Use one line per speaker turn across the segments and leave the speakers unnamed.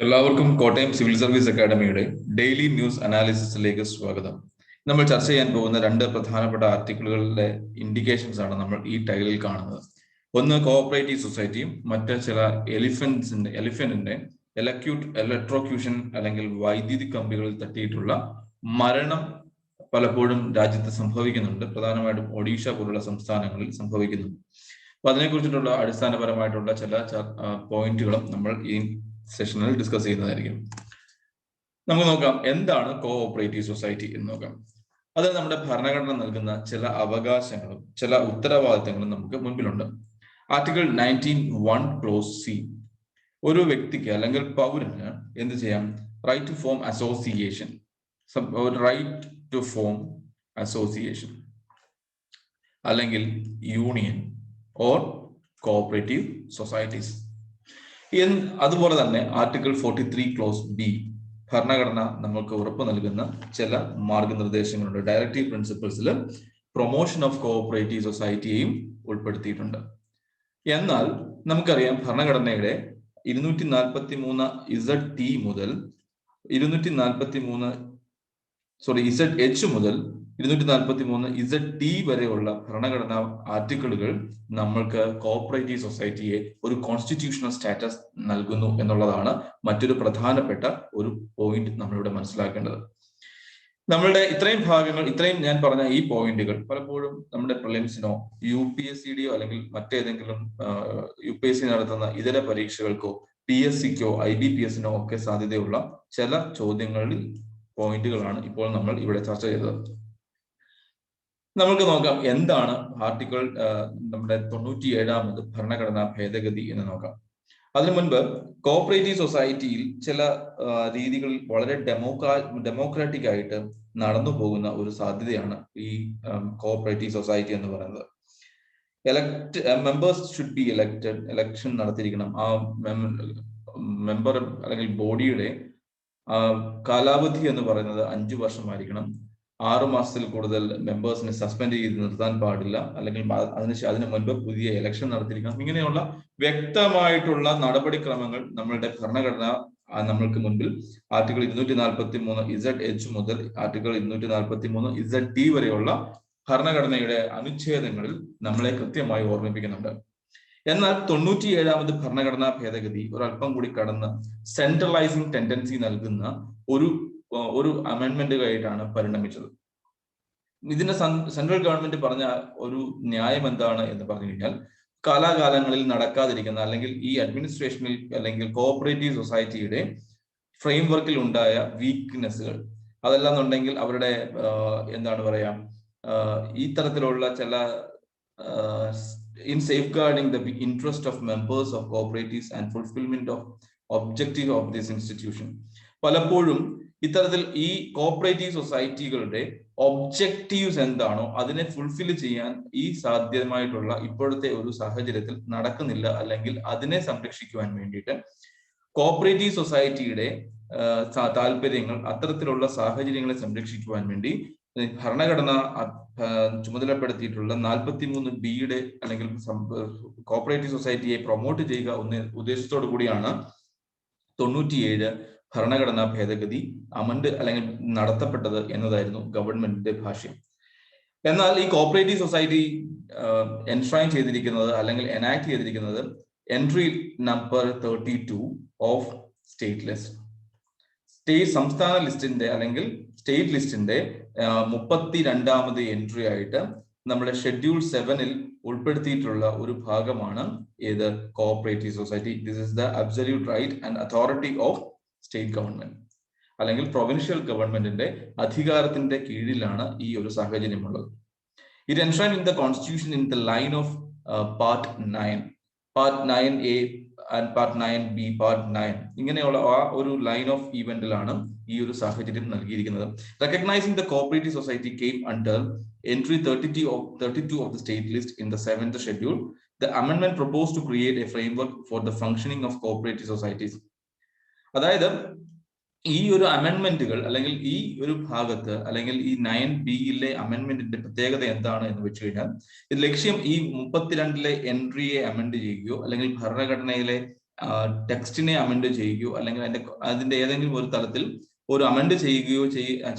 എല്ലാവർക്കും Kottayam civil service അക്കാദമിയുടെ daily news അനാലിസിസിലേക്ക് സ്വാഗതം. നമ്മൾ ചർച്ച ചെയ്യാൻ പോകുന്ന രണ്ട് പ്രധാനപ്പെട്ട ആർട്ടിക്കിളുകളുടെ ഇൻഡിക്കേഷൻസ് ആണ് നമ്മൾ ഈ ടൈലിൽ കാണുന്നത്. ഒന്ന് കോഓപ്പറേറ്റീവ് സൊസൈറ്റിയും മറ്റ് ചില എലിഫന്റിന്റെ ഇലക്ട്രോക്യൂഷൻ അല്ലെങ്കിൽ വൈദ്യുതി കമ്പികളിൽ തട്ടിയിട്ടുള്ള മരണം പലപ്പോഴും രാജ്യത്ത് സംഭവിക്കുന്നുണ്ട്. പ്രധാനമായിട്ടും ഒഡീഷ പോലുള്ള സംസ്ഥാനങ്ങളിൽ സംഭവിക്കുന്നുണ്ട്. അപ്പൊ അതിനെക്കുറിച്ചിട്ടുള്ള അടിസ്ഥാനപരമായിട്ടുള്ള ചില പോയിന്റുകളും നമ്മൾ ഈ സെഷനിൽ ഡിസ്കസ് ചെയ്യുന്നതായിരിക്കും. നമുക്ക് നോക്കാം എന്താണ് കോഓപ്പറേറ്റീവ് സൊസൈറ്റി എന്ന് നോക്കാം. അത് നമ്മുടെ ഭരണഘടന നൽകുന്ന ചില അവകാശങ്ങളും ചില ഉത്തരവാദിത്തങ്ങളും നമുക്ക് മുൻപിലുണ്ട്. ആർട്ടിക്കിൾ 19(1) ക്ലോസ് സി ഒരു വ്യക്തിക്ക് അല്ലെങ്കിൽ പൗരന് എന്ത് ചെയ്യാം? Right to form association, right to form association അല്ലെങ്കിൽ യൂണിയൻ ഓർ കോഓപ്പറേറ്റീവ് സൊസൈറ്റീസ്. അതുപോലെ തന്നെ ആർട്ടിക്കിൾ 43 ക്ലോസ് ബി ഭരണഘടന നമുക്ക് ഉറപ്പ് നൽകുന്ന ചില മാർഗനിർദ്ദേശങ്ങളുണ്ട്. ഡയറക്റ്റീവ് പ്രിൻസിപ്പിൾസിൽ പ്രൊമോഷൻ ഓഫ് കോഓപ്പറേറ്റീവ് സൊസൈറ്റിയെയും ഉൾപ്പെടുത്തിയിട്ടുണ്ട്. എന്നാൽ നമുക്കറിയാം ഭരണഘടനയുടെ 243 മുതൽ 243 മുതൽ 243 വരെയുള്ള ഭരണഘടനാ ആർട്ടിക്കിളുകൾ നമ്മൾക്ക് കോഓപ്പറേറ്റീവ് സൊസൈറ്റിയെ ഒരു കോൺസ്റ്റിറ്റ്യൂഷണൽ സ്റ്റാറ്റസ് നൽകുന്നു എന്നുള്ളതാണ് മറ്റൊരു പ്രധാനപ്പെട്ട ഒരു പോയിന്റ് നമ്മളിവിടെ മനസ്സിലാക്കേണ്ടത്. നമ്മളുടെ ഇത്രയും ഞാൻ പറഞ്ഞ ഈ പോയിന്റുകൾ പലപ്പോഴും നമ്മുടെ പ്രിലിംസിനോ UPSCയുടെയോ അല്ലെങ്കിൽ മറ്റേതെങ്കിലും UPSC നടത്തുന്ന ഇതര പരീക്ഷകൾക്കോ PSCക്കോ IBPSനോ ഒക്കെ സാധ്യതയുള്ള ചില ചോദ്യങ്ങളിൽ പോയിന്റുകളാണ് ഇപ്പോൾ നമ്മൾ ഇവിടെ ചർച്ച ചെയ്തത്. നമുക്ക് നോക്കാം എന്താണ് ആർട്ടിക്കിൾ നമ്മുടെ 97 ഭരണഘടനാ ഭേദഗതി എന്ന് നോക്കാം. അതിനു മുൻപ് കോഓപ്പറേറ്റീവ് സൊസൈറ്റിയിൽ ചില രീതികളിൽ വളരെ ഡെമോക്രാറ്റിക് ആയിട്ട് നടന്നു പോകുന്ന ഒരു സാധ്യതയാണ് ഈ കോഓപ്പറേറ്റീവ് സൊസൈറ്റി എന്ന് പറയുന്നത്. മെമ്പേഴ്സ് ഷുഡ് ബി ഇലക്ഷൻ നടത്തിയിരിക്കണം. ആ മെമ്പർ അല്ലെങ്കിൽ ബോഡിയുടെ കാലാവധി എന്ന് പറയുന്നത് 5 വർഷമായിരിക്കണം. 6 മാസത്തിൽ കൂടുതൽ മെമ്പേഴ്സിനെ സസ്പെൻഡ് ചെയ്ത് നിർത്താൻ പാടില്ല, അല്ലെങ്കിൽ അതിന് മുൻപ് പുതിയ ഇലക്ഷൻ നടത്തിയിരിക്കണം. ഇങ്ങനെയുള്ള വ്യക്തമായിട്ടുള്ള നടപടിക്രമങ്ങൾ നമ്മളുടെ ഭരണഘടന നമ്മൾക്ക് മുൻപിൽ ആർട്ടിക്കിൾ 243 മുതൽ ആർട്ടിക്കിൾ 243 വരെയുള്ള ഭരണഘടനയുടെ അനുച്ഛേദങ്ങളിൽ നമ്മളെ കൃത്യമായി ഓർമ്മിപ്പിക്കുന്നുണ്ട്. എന്നാൽ 97 ഭരണഘടനാ ഭേദഗതി ഒരല്പം കൂടി കടന്ന് സെൻട്രലൈസിംഗ് ടെൻഡൻസി നൽകുന്ന ഒരു അമെൻമെന്റുകളായിട്ടാണ് പരിണമിച്ചത്. ഇതിന്റെ സെൻട്രൽ ഗവൺമെന്റ് പറഞ്ഞ ഒരു ന്യായം എന്താണ് എന്ന് പറഞ്ഞു കഴിഞ്ഞാൽ, കാലാകാലങ്ങളിൽ നടക്കാതിരിക്കുന്ന അല്ലെങ്കിൽ ഈ അഡ്മിനിസ്ട്രേഷനിൽ അല്ലെങ്കിൽ കോഓപ്പറേറ്റീവ് സൊസൈറ്റിയുടെ ഫ്രെയിംവർക്കിൽ ഉണ്ടായ വീക്ക്നെസ്സുകൾ, അതല്ലാന്നുണ്ടെങ്കിൽ അവരുടെ എന്താണ് പറയാ ഈ തരത്തിലുള്ള ചില in safeguarding the interest of members of cooperatives and fulfillment of objective of this institution. പലപ്പോഴും ഇത്തരത്തിൽ ഈ കോഓപ്പറേറ്റീവ് സൊസൈറ്റികളുടെ ഒബ്ജക്റ്റീവ്സ് എന്താണോ അതിനെ ഫുൾഫിൽ ചെയ്യാൻ ഈ സാധ്യമായിട്ടുള്ള ഇപ്പോഴത്തെ ഒരു സാഹചര്യത്തിൽ നടക്കുന്നില്ല. അല്ലെങ്കിൽ അതിനെ സംരക്ഷിക്കുവാൻ വേണ്ടിയിട്ട് കോഓപ്പറേറ്റീവ് സൊസൈറ്റിയുടെ താല്പര്യങ്ങൾ, അത്തരത്തിലുള്ള സാഹചര്യങ്ങളെ സംരക്ഷിക്കുവാൻ വേണ്ടി ഭരണഘടന ചുമതലപ്പെടുത്തിയിട്ടുള്ള 43(b) അല്ലെങ്കിൽ കോഓപ്പറേറ്റീവ് സൊസൈറ്റിയെ പ്രൊമോട്ട് ചെയ്യുക എന്ന ഉദ്ദേശത്തോടു കൂടിയാണ് 97 ഭരണഘടനാ ഭേദഗതി അല്ലെങ്കിൽ നടത്തപ്പെട്ടത് എന്നതായിരുന്നു ഗവൺമെന്റിന്റെ ഭാഷ്യം. എന്നാൽ ഈ കോഓപ്പറേറ്റീവ് സൊസൈറ്റി എൻഷ്രൈൻ ചെയ്തിരിക്കുന്നത് അല്ലെങ്കിൽ എനാക്ട് ചെയ്തിരിക്കുന്നത് entry number 32 of state list. സംസ്ഥാന ലിസ്റ്റിന്റെ അല്ലെങ്കിൽ സ്റ്റേറ്റ് ലിസ്റ്റിന്റെ 32ാമത് എൻട്രി ആയിട്ട് നമ്മുടെ ഷെഡ്യൂൾ 7 ഉൾപ്പെടുത്തിയിട്ടുള്ള ഒരു ഭാഗമാണ് ഏത്? Cooperative society. This is the absolute right and authority of state government അല്ലെങ്കിൽ പ്രൊവിൻഷ്യൽ ഗവൺമെന്റിന്റെ അധികാരത്തിന്റെ കീഴിലാണ് ഈ ഒരു സാഹചര്യമുള്ളത്. It enshrined in the constitution in the line of part 9A and part 9B, part 9 ഇങ്ങനെയുള്ള ആ ഒരു ലൈൻ ഓഫ് ഇവന്റിലാണ് ഈ ഒരു സാഹചര്യം നൽകിയിരിക്കുന്നത്. Recognizing the cooperative society came under entry 32 of the state list in the 7th schedule. The amendment proposed to create a framework for the functioning of cooperative societies. അതായത് ഈ ഒരു അമെൻമെന്റുകൾ അല്ലെങ്കിൽ ഈ ഒരു ഭാഗത്ത് അല്ലെങ്കിൽ ഈ 9B അമെൻമെന്റിന്റെ പ്രത്യേകത എന്താണ് എന്ന് വെച്ച് കഴിഞ്ഞാൽ, ഇത് ലക്ഷ്യം ഈ 32 എൻട്രിയെ അമെൻഡ് ചെയ്യുകയോ അല്ലെങ്കിൽ ഭരണഘടനയിലെ ടെക്സ്റ്റിനെ അമെൻഡ് ചെയ്യുകയോ അല്ലെങ്കിൽ അതിന്റെ ഏതെങ്കിലും ഒരു തലത്തിൽ ഒരു അമെൻഡ് ചെയ്യുകയോ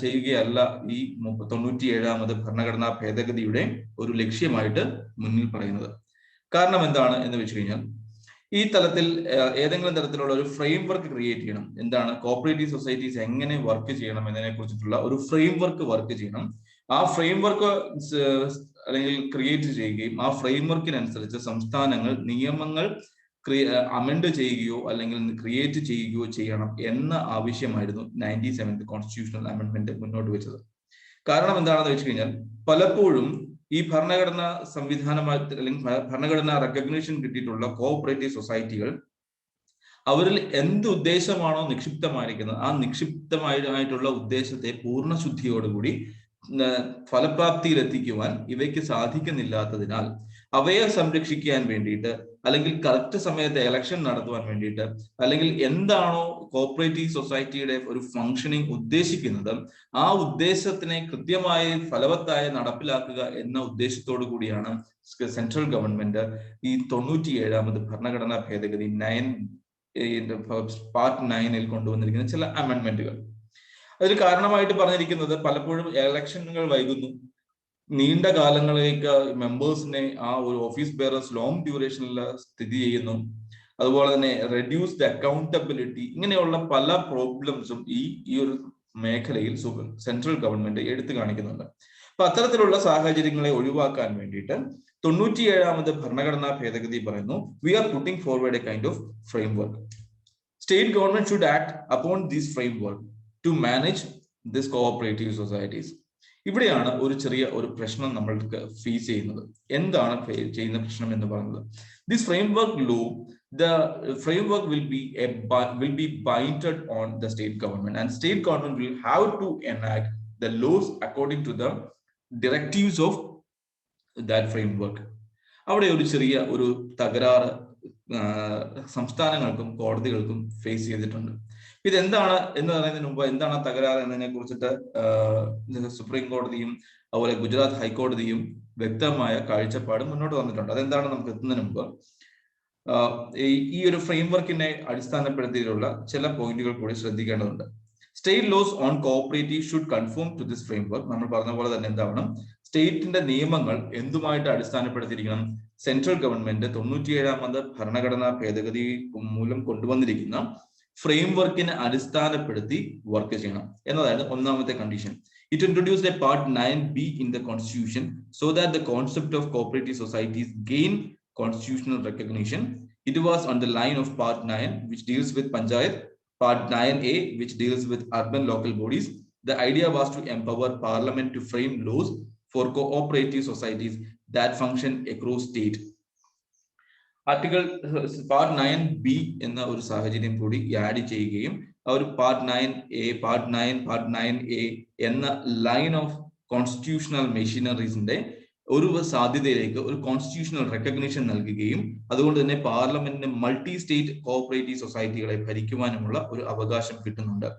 ചെയ്യുകയല്ല ഈ 97ാമത് ഭരണഘടനാ ഭേദഗതിയുടെ ഒരു ലക്ഷ്യമായിട്ട് മുന്നിൽ പറയുന്നത്. കാരണം എന്താണ് എന്ന് വെച്ച് കഴിഞ്ഞാൽ, ഈ തലത്തിൽ ഏതെങ്കിലും തരത്തിലുള്ള ഒരു ഫ്രെയിം വർക്ക് ക്രിയേറ്റ് ചെയ്യണം. എന്താണ് കോപ്പറേറ്റീവ് സൊസൈറ്റീസ് എങ്ങനെ വർക്ക് ചെയ്യണം എന്നതിനെ കുറിച്ചിട്ടുള്ള ഒരു ഫ്രെയിം വർക്ക് ചെയ്യണം. ആ ഫ്രെയിം വർക്ക് അല്ലെങ്കിൽ ക്രിയേറ്റ് ചെയ്യുകയും ആ ഫ്രെയിം വർക്കിനനുസരിച്ച് സംസ്ഥാനങ്ങൾ നിയമങ്ങൾ അമെൻഡ് ചെയ്യുകയോ അല്ലെങ്കിൽ ക്രിയേറ്റ് ചെയ്യുകയോ ചെയ്യണം എന്ന ആവശ്യമായിരുന്നു 97th കോൺസ്റ്റിറ്റ്യൂഷണൽ അമെൻഡ്മെന്റ് മുന്നോട്ട് വെച്ചത്. കാരണം എന്താണെന്ന് വെച്ച് കഴിഞ്ഞാൽ, പലപ്പോഴും ഈ ഭരണഘടനാ സംവിധാനമായി അല്ലെങ്കിൽ ഭരണഘടനാ റെക്കഗ്നീഷൻ കിട്ടിയിട്ടുള്ള കോഓപ്പറേറ്റീവ് സൊസൈറ്റികൾ അവരിൽ എന്ത് ഉദ്ദേശമാണോ നിക്ഷിപ്തമായിരിക്കുന്നത്, ആ നിക്ഷിപ്തമായിട്ടുള്ള ഉദ്ദേശത്തെ പൂർണ്ണശുദ്ധിയോടുകൂടി ഫലപ്രാപ്തിയിലെത്തിക്കുവാൻ ഇവയ്ക്ക് സാധിക്കുന്നില്ലാത്തതിനാൽ അവയെ സംരക്ഷിക്കാൻ വേണ്ടിയിട്ട്, അല്ലെങ്കിൽ കറക്റ്റ് സമയത്ത് ഇലക്ഷൻ നടത്തുവാൻ വേണ്ടിയിട്ട്, അല്ലെങ്കിൽ എന്താണോ കോപ്പറേറ്റീവ് സൊസൈറ്റിയുടെ ഒരു ഫംഗ്ഷനിങ് ഉദ്ദേശിക്കുന്നത് ആ ഉദ്ദേശത്തിനെ കൃത്യമായി ഫലവത്തായി നടപ്പിലാക്കുക എന്ന ഉദ്ദേശത്തോടു കൂടിയാണ് സെൻട്രൽ ഗവൺമെന്റ് ഈ 97ാമത് ഭരണഘടനാ ഭേദഗതി പാർട്ട് 9 കൊണ്ടുവന്നിരിക്കുന്ന ചില അമെൻമെന്റുകൾ. അതിന് കാരണമായിട്ട് പറഞ്ഞിരിക്കുന്നത്, പലപ്പോഴും ഇലക്ഷനുകൾ വൈകുന്നു, നീണ്ട കാലങ്ങളിലേക്ക് മെമ്പേഴ്സിനെ ആ ഒരു ഓഫീസ് ബെയറേഴ്സ് ലോങ് ഡ്യൂറേഷനിൽ സ്ഥിതി ചെയ്യുന്നു. അതുപോലെ തന്നെ റെഡ്യൂസ്ഡ് അക്കൗണ്ടബിലിറ്റി, ഇങ്ങനെയുള്ള പല പ്രോബ്ലംസും ഈ ഒരു മേഖലയിൽ സെൻട്രൽ ഗവൺമെന്റ് എടുത്തു കാണിക്കുന്നുണ്ട്. അപ്പൊ അത്തരത്തിലുള്ള സാഹചര്യങ്ങളെ ഒഴിവാക്കാൻ വേണ്ടിയിട്ട് 97ാമത് ഭരണഘടനാ ഭേദഗതി പറയുന്നു, we are putting forward a kind of framework. State government should act upon this framework to manage this cooperative societies. ഇവിടെയാണ് ഒരു ചെറിയ ഒരു പ്രശ്നം നമ്മൾക്ക് ഫേസ് ചെയ്യുന്നത്. എന്താണ് ചെയ്യുന്ന പ്രശ്നം എന്ന് പറയുന്നത്, this framework law, the framework will be binded on the state government, and state government will have to enact the laws according to the directives of that framework. അവിടെ ഒരു ചെറിയ ഒരു തകരാറ് സംസ്ഥാനങ്ങൾക്കും കോടതികൾക്കും ഫേസ് ചെയ്തിട്ടുണ്ട്. ഇതെന്താണ് എന്ന് പറയുന്നതിന് മുമ്പ് എന്താണ് തകരാറ് എന്നതിനെ കുറിച്ചിട്ട് സുപ്രീം കോടതിയും അതുപോലെ ഗുജറാത്ത് ഹൈക്കോടതിയും വ്യക്തമായ കാഴ്ചപ്പാട് മുന്നോട്ട് വന്നിട്ടുണ്ട്. അതെന്താണ് നമുക്ക് എത്തുന്നതിന് മുമ്പ് ഈ ഒരു ഫ്രെയിംവർക്കിനെ അടിസ്ഥാനപ്പെടുത്തിയിട്ടുള്ള ചില പോയിന്റുകൾ കൂടി ശ്രദ്ധിക്കേണ്ടതുണ്ട്. State laws on cooperative should conform to this framework. നമ്മൾ പറഞ്ഞ പോലെ തന്നെ എന്താവണം, സ്റ്റേറ്റിന്റെ നിയമങ്ങൾ എന്തുമായിട്ട് അടിസ്ഥാനപ്പെടുത്തിയിരിക്കണം, സെൻട്രൽ ഗവൺമെന്റ് 97ാമത് ഭരണഘടനാ ഭേദഗതി മൂലം കൊണ്ടുവന്നിരിക്കുന്ന ഫ്രെയിംവർക്കിനെ അടിസ്ഥാനപ്പെടുത്തി വർക്ക് ചെയ്യണം എന്നതാണ് ഒന്നാമത്തെ condition. It introduced a part 9B in the constitution so that the concept of cooperative societies gain constitutional recognition. It was on the line of part 9, which deals with panchayat, part 9A, which deals with urban local bodies. The idea was to empower parliament to frame laws for cooperative societies that function across state. Article part 9B എന്ന ഒരു സാഹചര്യം കൂടി add ചെയ്യുകയും ആ ഒരു part 9A എന്ന line of constitutional മെഷീനറീസിന്റെ ഒരു സാധ്യതയിലേക്ക് ഒരു കോൺസ്റ്റിറ്റ്യൂഷണൽ റെക്കഗ്നിഷൻ നൽകുകയും അതുകൊണ്ട് തന്നെ പാർലമെന്റിന് മൾട്ടി സ്റ്റേറ്റ് കോഓപ്പറേറ്റീവ് സൊസൈറ്റികളെ ഭരിക്കുവാനുമുള്ള ഒരു അവകാശം കിട്ടുന്നുണ്ട്.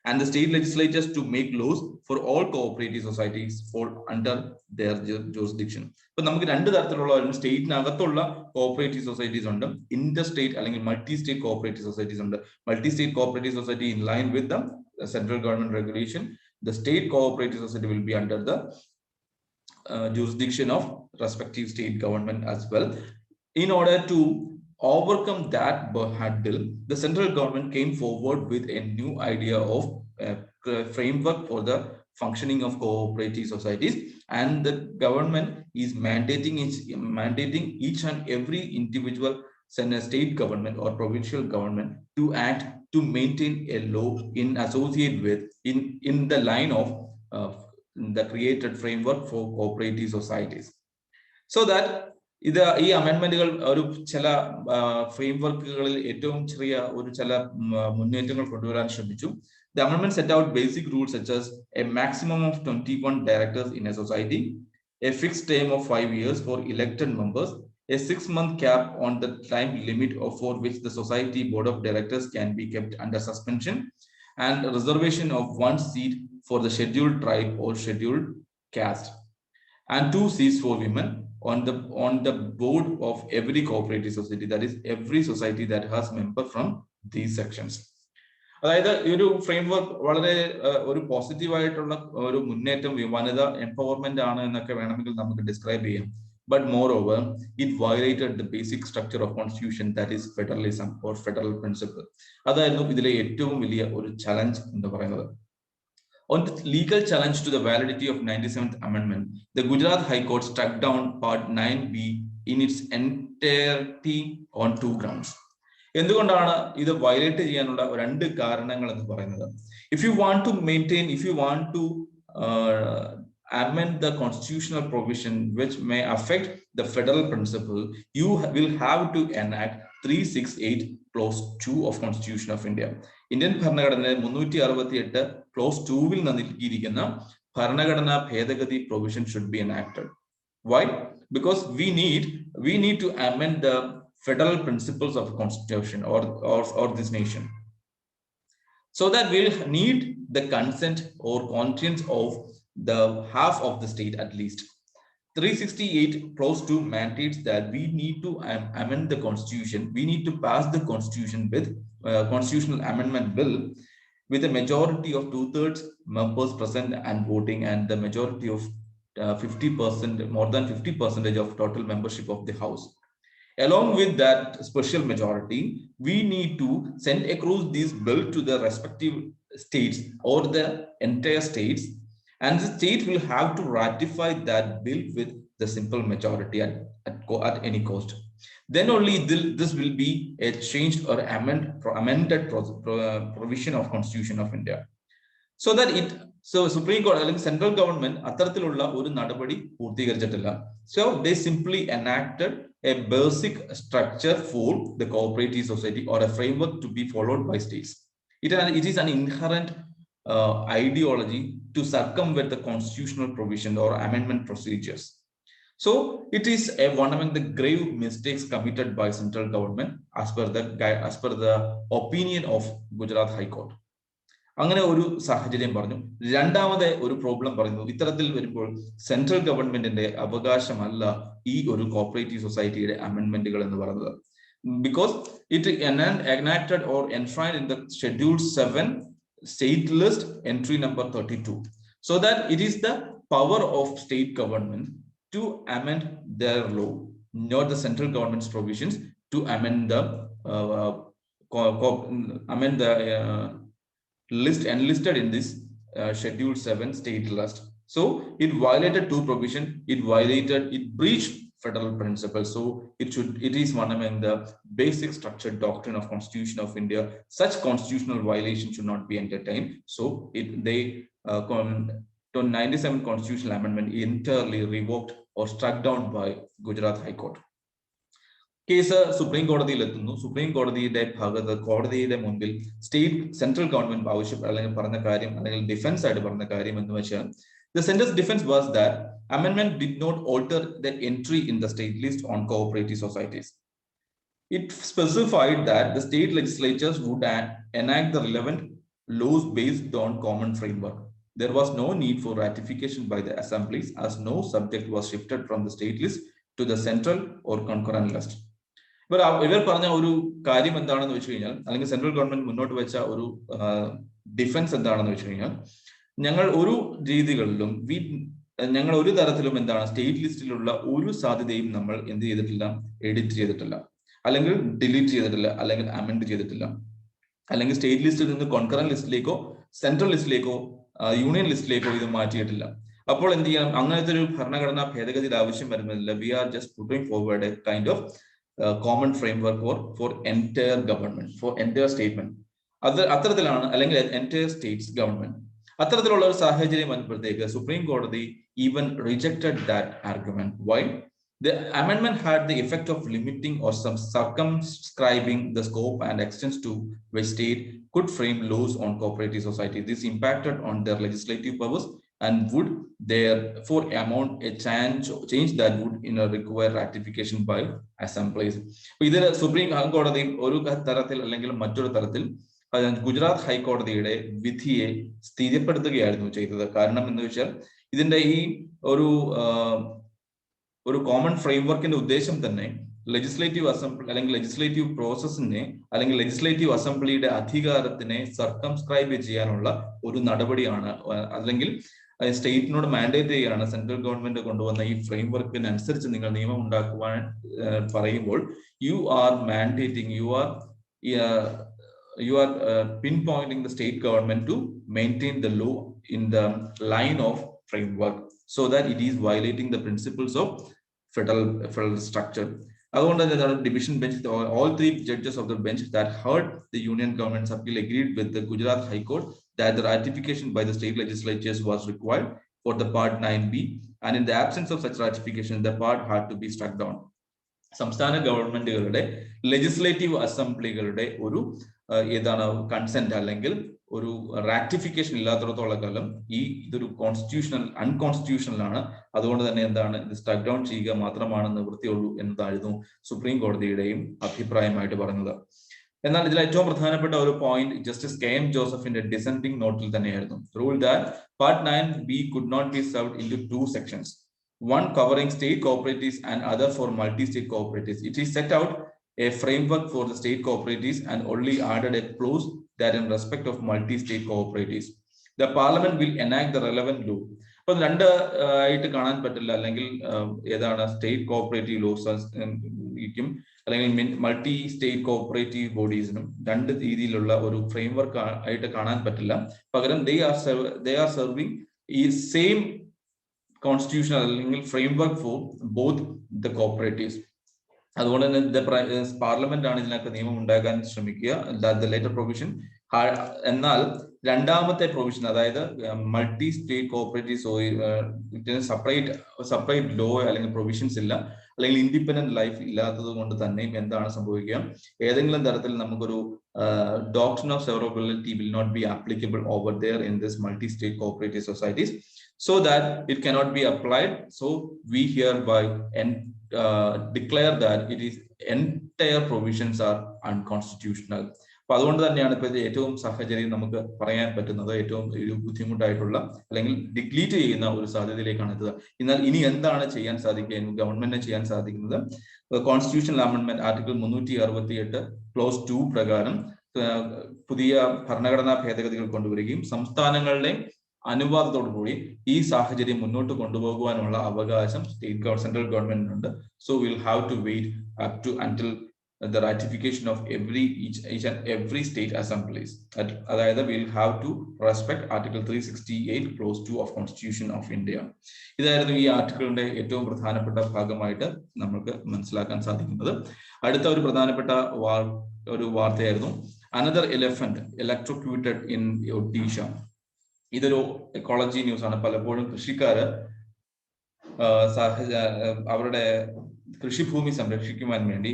And the state legislatures to make laws for all cooperative societies fall under their jurisdiction. ഇപ്പൊ നമുക്ക് രണ്ട് തരത്തിലുള്ള സ്റ്റേറ്റിനകത്തുള്ള കോഓപ്പറേറ്റീവ് സൊസൈറ്റീസ് ഉണ്ട്, ഇന്റർ സ്റ്റേറ്റ് അല്ലെങ്കിൽ മൾട്ടി സ്റ്റേറ്റ് കോഓപ്പറേറ്റീവ് സൊസൈറ്റീസ് ഉണ്ട്. Multi state cooperative society in line with the central government regulation. The state cooperative society will be under the jurisdiction of respective state government as well. In order to overcome that hurdle, the central government came forward with a new idea of framework for the functioning of cooperative societies, and the government is mandating each and every individual state government or provincial government to act to maintain a law in associate with in the line of the created framework for cooperative societies. So that ഈ അമെൻമെന്റുകൾ ഒരു ചില ഫ്രെയിംവർക്കുകളിൽ ഏറ്റവും ചെറിയ ഒരു ചില മുന്നേറ്റങ്ങൾ കൊണ്ടുവരാൻ ശ്രമിച്ചു. The amendment set out basic rules such as a maximum of 21 directors in a society, a fixed term of 5 years for elected members, a 6-month cap on the time limit for which the society board of directors can be kept under suspension, and a reservation of 1 seat for the scheduled tribe or scheduled caste, and 2 seats for women. on the board of every cooperative society, that is every society that has member from these sections. അതായത് ഈ ഒരു framework വളരെ ഒരു പോസിറ്റീവായിട്ടുള്ള ഒരു മുന്നേറ്റം, വനിത empowerment ആണ് എന്നൊക്കെ വേണമെങ്കിൽ നമുക്ക് ഡിസ്ക്രൈബ് ചെയ്യാം. But moreover, it violated the basic structure of constitution, that is federalism or federal principle. അതായിരുന്നു ഇതിലെ ഏറ്റവും വലിയ ഒരു ചലഞ്ച് എന്ന് പറയുന്നത്. On the legal challenge to the validity of 97th Amendment, the Gujarat High Court struck down Part 9B in its entirety on 2 grounds. എന്തുകൊണ്ടാണ് ഇത് violate ചെയ്യാനുള്ള 2 കാരണങ്ങൾ എന്ന് പറയുന്നത്? If you want to amend the constitutional provision which may affect the federal principle, you will have to enact 368 clause 2 of Constitution of India. Indian ഭരണഘടനയിലെ 368 clause 2-ൽ നൽകിയിരിക്കുന്ന ഭരണഘടനാ ഭേദഗതി provision should be enacted. Why? Because we need to amend the federal principles of constitution or this nation, so that we'll need the consent or conscience of the half of the state at least. 368 clause 2 mandates that we need to amend the constitution. We need to pass the constitution with constitutional amendment bill with a majority of 2/3 members present and voting, and the majority of 50%, more than 50% of total membership of the house. Along with that special majority, we need to send across this bill to the respective states or the entire states, and the state will have to ratify that bill with the simple majority at any cost. Then only this will be a changed or amended provision of Constitution of India. So Supreme Court അല്ലെങ്കിൽ central government അത്തരത്തിലുള്ള ഒരു നടപടി പൂർത്തീകരിച്ചിട്ടില്ല. So they simply enacted a basic structure for the cooperative society or a framework to be followed by states. It is an inherent ideology to circumvent the constitutional provision or amendment procedures. So it is one among the grave mistakes committed by central government as per the opinion of Gujarat High Court. അങ്ങനെ ഒരു സാഹചര്യം പറഞ്ഞു. രണ്ടാമത്തെ ഒരു problem പറയുന്നു, ഇത്തരത്തിൽ വരുമ്പോൾ central ഗവൺമെന്റിന്റെ അവകാശമല്ല ഈ ഒരു കോപ്പറേറ്റീവ് സൊസൈറ്റിയുടെ അമെൻമെന്റുകൾ എന്ന് പറയുന്നത്. Because it enacted or enshrined in the Schedule 7 state list entry number 32, so that it is the power of state government to amend their law, not the central government's provisions to amend the list enlisted in this Schedule 7 state list. So it violated 2 provisions. It breached federal principles. So it is one among the basic structured doctrine of Constitution of India. Such constitutional violation should not be entertained. So they 97 constitutional amendment entirely revoked or struck down by Gujarat High Court. Case supreme കോടതിയിൽ എത്തുന്നു. Supreme കോടതിയുടെ ഭാഗത്ത് കോടതിയുടെ മുൻപിൽ central government അല്ലെങ്കിൽ പറഞ്ഞ കാര്യം അല്ലെങ്കിൽ ഡിഫൻസ് ആയിട്ട് പറഞ്ഞ കാര്യം എന്ന് വെച്ചാൽ the center's defense was that amendment did not alter the entry in the state list on cooperative societies. It specified that the state legislatures would enact the relevant laws based on common framework. There was no need for ratification by the assemblies, as no subject was shifted from the state list to the central or concurrent list. ഇവർ പറഞ്ഞ ഒരു കാര്യം എന്താണെന്ന് വെച്ച് കഴിഞ്ഞാൽ, അല്ലെങ്കിൽ central government മുന്നോട്ട് വെച്ച ഒരു ഡിഫൻസ് എന്താണെന്ന് വെച്ച് കഴിഞ്ഞാൽ, ഞങ്ങൾ ഒരു രീതികളിലും ഞങ്ങൾ ഒരു തരത്തിലും സ്റ്റേറ്റ് ലിസ്റ്റിലുള്ള ഒരു സാധ്യതയും നമ്മൾ എന്ത് ചെയ്തിട്ടില്ല, എഡിറ്റ് ചെയ്തിട്ടില്ല, അല്ലെങ്കിൽ ഡിലീറ്റ് ചെയ്തിട്ടില്ല, അല്ലെങ്കിൽ അമെൻഡ് ചെയ്തിട്ടില്ല, അല്ലെങ്കിൽ സ്റ്റേറ്റ് ലിസ്റ്റിൽ നിന്ന് കോൺകറന്റ് ലിസ്റ്റിലേക്കോ സെൻട്രൽ ലിസ്റ്റിലേക്കോ യൂണിയൻ ലിസ്റ്റിലേക്കോ ഇത് മാറ്റിയിട്ടില്ല. അപ്പോൾ എന്ത് ചെയ്യണം, അങ്ങനത്തെ ഒരു ഭരണഘടനാ ഭേദഗതിയുടെ ആവശ്യം വരുന്നില്ല. We are just putting forward a kind of common framework for entire government, for entire statement. അത്തരത്തിലാണ്, അല്ലെങ്കിൽ എൻറ്റയർ സ്റ്റേറ്റ്സ് ഗവൺമെന്റ്. അത്തരത്തിലുള്ള ഒരു സാഹചര്യം വന്നപ്പോഴത്തേക്ക് സുപ്രീം കോടതി even rejected that argument. Why? The amendment had the effect of limiting or some circumscribing the scope and extents to which state could frame laws on cooperative society. This impacted on their legislative powers and would therefore amount a change that would require ratification by assemblies. ഇതിൽ supreme കോടതി ഒരു തരത്തിൽ അല്ലെങ്കിൽ മറ്റൊരു തരത്തിൽ ഗുജറാത്ത് ഹൈക്കോടതിയുടെ വിധിയെ സ്ഥിരപ്പെടുത്തുകയായിരുന്നു ചെയ്തത്. കാരണം എന്ന് വെച്ചാൽ ഇതിന്റെ ഈ ഒരു ഒരു കോമൺ ഫ്രെയിംവർക്കിന്റെ ഉദ്ദേശം തന്നെ ലെജിസ്ലേറ്റീവ് അസംബ്ലി അല്ലെങ്കിൽ ലെജിസ്ലേറ്റീവ് പ്രോസസ്സിനെ അല്ലെങ്കിൽ ലെജിസ്ലേറ്റീവ് അസംബ്ലിയുടെ അധികാരത്തിനെ സർക്കംസ്ക്രൈബ് ചെയ്യാനുള്ള ഒരു നടപടിയാണ്. അല്ലെങ്കിൽ സ്റ്റേറ്റിനോട് മാൻഡേറ്റ് ചെയ്യുകയാണ് സെൻട്രൽ ഗവൺമെന്റ് കൊണ്ടുവന്ന ഈ ഫ്രെയിംവർക്കിനനുസരിച്ച് നിങ്ങൾ നിയമം ഉണ്ടാക്കുവാൻ പറയുമ്പോൾ you are mandating, you are pinpointing the state government to maintain the law in the line of framework so that it is violating the principles of federal structure. അതുകൊണ്ട് തന്നെ division bench, all three judges of the bench that heard the union government's appeal agreed with the Gujarat High Court that the ratification by the state legislatures was required for the part 9B, and in the absence of such ratification the part had to be struck down. സംസ്ഥാന ഗവൺമെന്റുകളുടെ legislative അസംബ്ലികളുടെ ഒരു ഏതാണ് consent അല്ലെങ്കിൽ ഒരു ratification ഇല്ലാത്തിടത്തോളം കാലം ഇതൊരു unconstitutional ആണ്. അതുകൊണ്ട് തന്നെ എന്താണ് ഇത് സ്ട്രക്ക് ഡൗൺ ചെയ്യുക മാത്രമാണ് നിവൃത്തിയുള്ളൂ എന്നതായിരുന്നു സുപ്രീം കോടതിയുടെയും അഭിപ്രായമായിട്ട് പറഞ്ഞത്. എന്നാൽ ഇതിൽ ഏറ്റവും പ്രധാനപ്പെട്ട ഒരു പോയിന്റ് ജസ്റ്റിസ് കെ എം ജോസഫിന്റെ ഡിസെൻഡിംഗ് നോട്ടിൽ തന്നെയായിരുന്നു. Rule that part 9B could not be served into two sections, one covering state cooperatives and other for multi-state cooperatives. It is set out a framework for the state cooperatives and only added a clause that in respect of multi-state cooperatives the parliament will enact the relevant law. അപ്പോൾ രണ്ട് ആയിട്ട് കാണാൻ പറ്റില്ല. അല്ലെങ്കിൽ ഏതാണ് state cooperative loss അല്ലെങ്കിൽ multi state cooperative ബോഡീസിനും രണ്ട് രീതിയിലുള്ള ഒരു ഫ്രെയിംവർക്ക് ആയിട്ട് കാണാൻ പറ്റില്ല. പകരം they are serving ഈ സെയിം കോൺസ്റ്റിറ്റ്യൂഷണൽ അല്ലെങ്കിൽ framework for both the cooperatives. അതുകൊണ്ട് തന്നെ പാർലമെന്റ് ആണ് ഇതിനൊക്കെ നിയമം ഉണ്ടാക്കാൻ ശ്രമിക്കുക, ലേറ്റർ പ്രൊവിഷൻ. എന്നാൽ രണ്ടാമത്തെ പ്രൊവിഷൻ, അതായത് multi state cooperatives separate law അല്ലെങ്കിൽ പ്രൊവിഷൻസ് ഇല്ല, അല്ലെങ്കിൽ ഇൻഡിപെൻഡന്റ് ലൈഫ് ഇല്ലാത്തത് കൊണ്ട് തന്നെയും എന്താണ് സംഭവിക്കുക, ഏതെങ്കിലും തരത്തിൽ നമുക്കൊരു doctrine of severability will not be applicable over there in this multi-state cooperative societies, so that it cannot be applied. So we hereby declare that it is entire provisions are unconstitutional. അപ്പൊ അതുകൊണ്ട് തന്നെയാണ് ഇപ്പൊ ഏറ്റവും സാഹചര്യം നമുക്ക് പറയാൻ പറ്റുന്നത് ഏറ്റവും ബുദ്ധിമുട്ടായിട്ടുള്ള അല്ലെങ്കിൽ ഡിഗ്ലീറ്റ് ചെയ്യുന്ന ഒരു സാധ്യതയിലേക്കാണ് എത്തുക. എന്നാൽ ഇനി എന്താണ് ചെയ്യാൻ സാധിക്കുക, ഗവൺമെന്റിന് ചെയ്യാൻ സാധിക്കുന്നത്, കോൺസ്റ്റിറ്റ്യൂഷണൽ അമെന്റ്മെന്റ് ആർട്ടിക്കിൾ 368 ക്ലോസ് 2 പ്രകാരം പുതിയ ഭരണഘടനാ ഭേദഗതികൾ കൊണ്ടുവരികയും സംസ്ഥാനങ്ങളുടെ അനുവാദത്തോടുകൂടി ഈ സാഹചര്യം മുന്നോട്ട് കൊണ്ടുപോകുവാനുള്ള അവകാശം സെൻട്രൽ ഗവൺമെന്റിനുണ്ട്. So will have to wait up to until the ratification of each and every state assemblies. അതായത് we'll have to respect article 368 clause 2 of constitution of India. ഇതായിരുന്നു ഈ ആർട്ടിക്കിളിന്റെ ഏറ്റവും പ്രധാനപ്പെട്ട ഭാഗമായിട്ട് നമുക്ക് മനസ്സിലാക്കാൻ സാധിക്കുന്നത്. അടുത്ത ഒരു പ്രധാനപ്പെട്ട ഒരു വാർത്തയായിരുന്നു another elephant electrocuted in Odisha. ഇതൊരു എക്കോളജി ന്യൂസ് ആണ്. പലപ്പോഴും കൃഷിക്കാര് അവരുടെ കൃഷിഭൂമി സംരക്ഷിക്കുവാൻ വേണ്ടി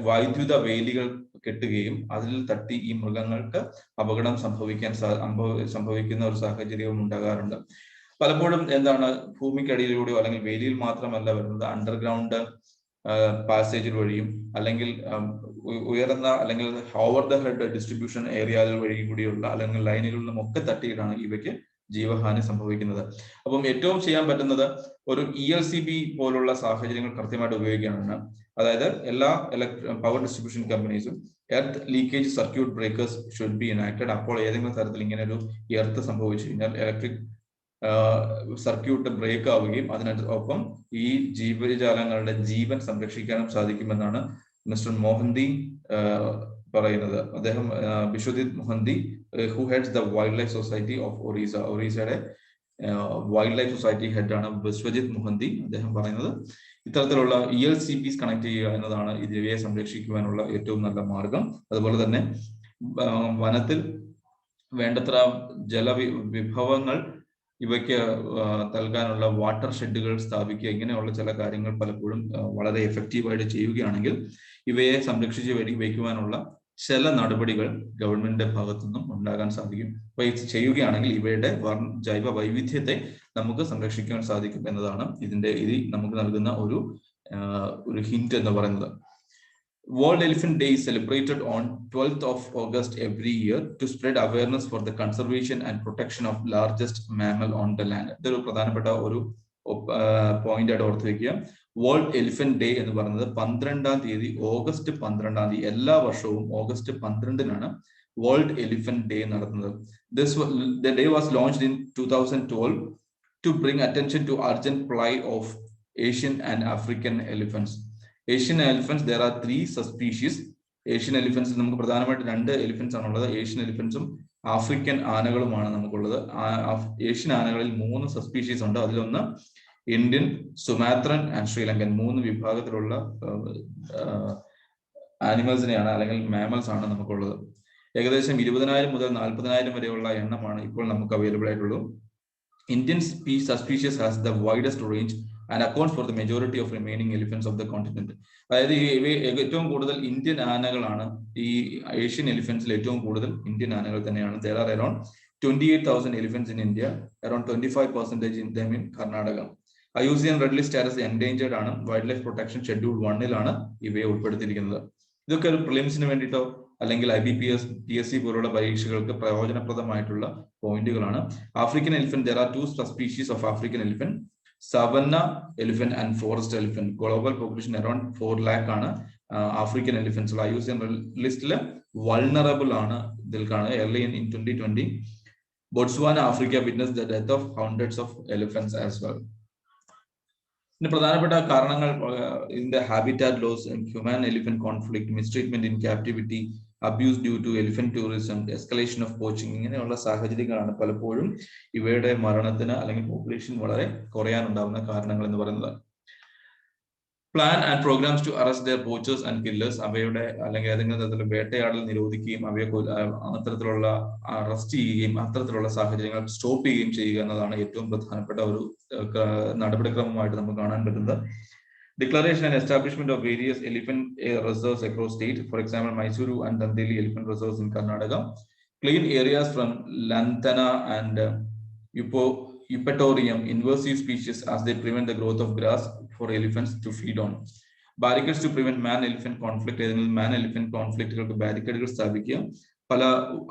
വൈദ്യുത വേലികൾ കെട്ടുകയും അതിൽ തട്ടി ഈ മൃഗങ്ങൾക്ക് അപകടം സംഭവിക്കുന്ന ഒരു സാഹചര്യവും ഉണ്ടാകാറുണ്ട്. പലപ്പോഴും എന്താണ് ഭൂമിക്കടിയിലൂടെയോ അല്ലെങ്കിൽ വേലിയിൽ മാത്രമല്ല വരുന്നത്, അണ്ടർഗ്രൗണ്ട് പാസേജ് വഴിയും അല്ലെങ്കിൽ ഉയർന്ന അല്ലെങ്കിൽ ഓവർ ദ ഹെഡ് ഡിസ്ട്രിബ്യൂഷൻ ഏരിയകൾ വഴി കൂടിയുള്ള അല്ലെങ്കിൽ ലൈനുകളിലും ഒക്കെ തട്ടിയിട്ടാണ് ഇവയ്ക്ക് ജീവഹാനി സംഭവിക്കുന്നത്. അപ്പം ഏറ്റവും ചെയ്യാൻ പറ്റുന്നത് ഒരു ELCB പോലുള്ള സാഹചര്യങ്ങൾ കൃത്യമായിട്ട് ഉപയോഗിക്കുകയാണ്. അതായത് എല്ലാ പവർ ഡിസ്ട്രിബ്യൂഷൻ കമ്പനീസും earth leakage circuit breakers should be enacted. അപ്പോൾ ഏതെങ്കിലും തരത്തിൽ ഇങ്ങനെ ഒരു എർത്ത് സംഭവിച്ചു കഴിഞ്ഞാൽ ഇലക്ട്രിക് സർക്യൂട്ട് ബ്രേക്ക് ആവുകയും അതിനൊപ്പം ഈ ജീവജാലങ്ങളുടെ ജീവൻ സംരക്ഷിക്കാനും സാധിക്കുമെന്നാണ് മിസ്റ്റർ മോഹന്തി പറയുന്നത്. അദ്ദേഹം Biswajit Mohanty, who heads the wildlife society of Orissa. ഒറീസയുടെ വൈൽഡ് ലൈഫ് സൊസൈറ്റി ഹെഡാണ് ബിശ്വജിത് മൊഹന്തി. അദ്ദേഹം പറയുന്നത് ഇത്തരത്തിലുള്ള ELCBs കണക്ട് ചെയ്യുക എന്നതാണ് ഇവയെ സംരക്ഷിക്കുവാനുള്ള ഏറ്റവും നല്ല മാർഗം. അതുപോലെ തന്നെ വനത്തിൽ വേണ്ടത്ര ജലവിഭവങ്ങൾ ഇവയ്ക്ക് നൽകാനുള്ള വാട്ടർ ഷെഡുകൾ സ്ഥാപിക്കുക, ഇങ്ങനെയുള്ള ചില കാര്യങ്ങൾ പലപ്പോഴും വളരെ എഫക്റ്റീവായിട്ട് ചെയ്യുകയാണെങ്കിൽ ഇവയെ സംരക്ഷിച്ച് വയ്ക്കുവാനുള്ള ചില നടപടികൾ ഗവൺമെന്റിന്റെ ഭാഗത്തു നിന്നും ഉണ്ടാകാൻ സാധിക്കും. അപ്പൊ ഇത് ചെയ്യുകയാണെങ്കിൽ ഇവയുടെ ജൈവ വൈവിധ്യത്തെ നമുക്ക് സംരക്ഷിക്കാൻ സാധിക്കും എന്നതാണ് ഇത് നമുക്ക് നൽകുന്ന ഒരു ഹിന്റ് എന്ന് പറയുന്നത്. World Elephant Day is celebrated on 12th of August every year to spread awareness for the conservation and protection of largest mammal on the land. ഇതൊരു പ്രധാനപ്പെട്ട ഒരു പോയിന്റ് ആയിട്ട് ഓർത്ത് വെക്കുക. വേൾഡ് എലിഫന്റ് ഡേ എന്ന് പറയുന്നത് 12-ാം തീയതി, ഓഗസ്റ്റ് 12-ാം തീയതി എല്ലാ വർഷവും ഓഗസ്റ്റ് 12-നാണ് വേൾഡ് എലിഫന്റ് ഡേ നടത്തുന്നത്. The day was launched in 2012 to bring attention to urgent plight of Asian and African elephants. Asian elephants, there are 3 subspecies. Asian elephants നമുക്ക് പ്രധാനമായിട്ട് 2 elephants ആണുള്ളത്. ഏഷ്യൻ എലിഫന്റ്സും ആഫ്രിക്കൻ ആനകളുമാണ് നമുക്കുള്ളത്. Asian ആനകളിൽ 3 subspecies ഉണ്ട്. അതിലൊന്ന് Indian, Sumatran and Sri Lankan, 3 വിഭാഗത്തിലുള്ള ആനിമൽസിനെയാണ് അല്ലെങ്കിൽ mammals ആണ് നമുക്കുള്ളത്. ഏകദേശം 20,000 മുതൽ 40,000 വരെയുള്ള എണ്ണമാണ് ഇപ്പോൾ നമുക്ക് അവൈലബിൾ ആയിട്ടുള്ളൂ. Indian subspecies has the widest range and accounts for the majority of remaining elephants of the continent. അതായത് ഏറ്റവും കൂടുതൽ ഇന്ത്യൻ ആനകളാണ്. ഈ ഏഷ്യൻ എലിഫന്റ്സിൽ ഏറ്റവും കൂടുതൽ ഇന്ത്യൻ ആനകൾ തന്നെയാണ്. There are around 28,000 elephants in India, around 25% in them in Karnataka. IUCN Red List status endangered ആണ്. Wild life protection schedule 1-ലാണ് ഇവയെ ഉൾപ്പെടുത്തിയിരിക്കുന്നത്. ഇതൊക്കെ ഒരു പ്രിലിംസിന് വേണ്ടിയിട്ടോ അല്ലെങ്കിൽ IBPS, PSC പോലുള്ള പരീക്ഷകൾക്ക് പ്രയോജനപ്രദമായിട്ടുള്ള പോയിന്റുകളാണ്. African elephant, there are 2 subspecies of African elephant, Savannah elephant and forest elephant. Global population around 4 lakh ആണ് ആഫ്രിക്കൻ എലിഫന്റ്സ്. IUCN ലിസ്റ്റിൽ വൾണറബിൾ ആണ് ഇതിൽ കാണുക. early in 2020 Botswana, Africa witnessed the death of hundreds of elephants as well. ഇതിന് പ്രധാനപ്പെട്ട കാരണങ്ങൾ ഇതിന്റെ habitat loss, human elephant conflict, mistreatment in captivity, abuse due to elephant tourism, escalation of poaching, ഇങ്ങനെയുള്ള സാഹചര്യങ്ങളാണ് പലപ്പോഴും ഇവയുടെ മരണത്തിന് അല്ലെങ്കിൽ പോപ്പുലേഷൻ വളരെ കുറയാനുണ്ടാവുന്ന കാരണങ്ങൾ എന്ന് പറയുന്നത്. Plan and programs to arrest their poachers and killers, അവയുടെ അല്ലെങ്കിൽ ഏതെങ്കിലും തരത്തിലുള്ള വേട്ടയാടൽ നിരോധിക്കുകയും അവയെ അത്തരത്തിലുള്ള അറസ്റ്റ് ചെയ്യുകയും അത്തരത്തിലുള്ള സാഹചര്യങ്ങൾ സ്റ്റോപ്പ് ചെയ്യുകയും ചെയ്യുക എന്നതാണ് ഏറ്റവും പ്രധാനപ്പെട്ട ഒരു നടപടിക്രമമായിട്ട് നമുക്ക് കാണാൻ പറ്റുന്നത്. Declaration and establishment of various elephant reserves across state, for example, Mysuru and Dandeli elephant reserves in Karnataka. Clean areas from Lantana and Eupatorium invasive species as they prevent the growth of grass for elephants to feed on. Barricades to prevent man-elephant conflict. Man-elephant conflict ബാരിക്കേഡുകൾ സ്ഥാപിക്കുക.